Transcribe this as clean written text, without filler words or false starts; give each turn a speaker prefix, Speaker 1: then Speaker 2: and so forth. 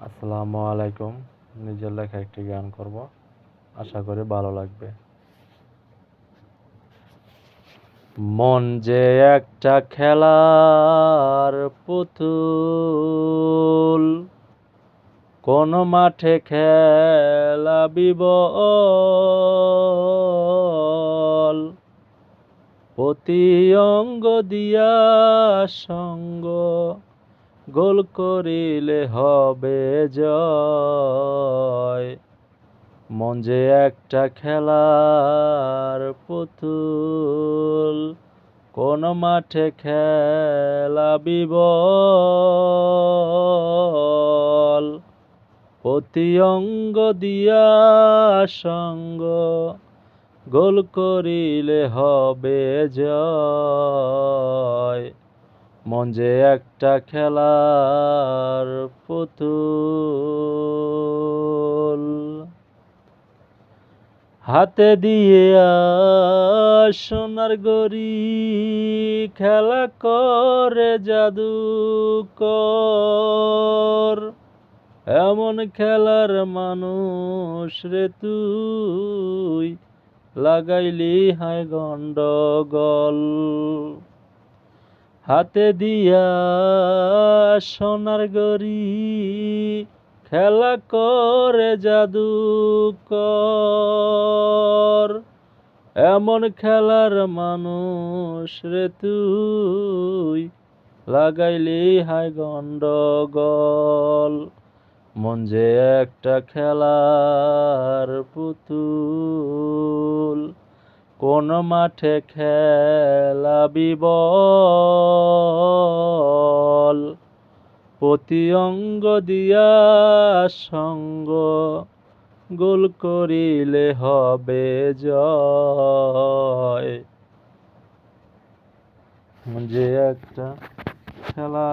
Speaker 1: আসসালামু আলাইকুম। নিজের লেখা একটি গান করব, আশা করি ভালো লাগবে। মন যে একটা খেলার পুতুল, কোন মাঠে খেলাবি বল, প্রতি অঙ্গ দিয়া সঙ্গ গোল করিলে হবে জয়। মন যে একটা খেলার পুতুল, কোন মাঠে খেলাবি বল, প্রতি অঙ্গ দিয়া সঙ্গ গোল করিলে হবে জয়। মন যে একটা খেলার পুতুল, হাতে দিয়ে সোনার গড়ি খেলা করে জাদুকর, এমন খেলার মানুষ রে তুই, লাগাইলি হায় গন্ডগোল। হাতে দিয়া সোনার গড়ি খেলা করে জাদুকর, এমন খেলার মানুষ রে তুই, লাগাইলি হায় গন্ডগোল। মন যে একটা খেলার পুতুল, কোন মাঠে খেলাবি বল, প্রতি অঙ্গ দিয়া সঙ্গ গোল করিলে হবে জয়। যে একটা খেলা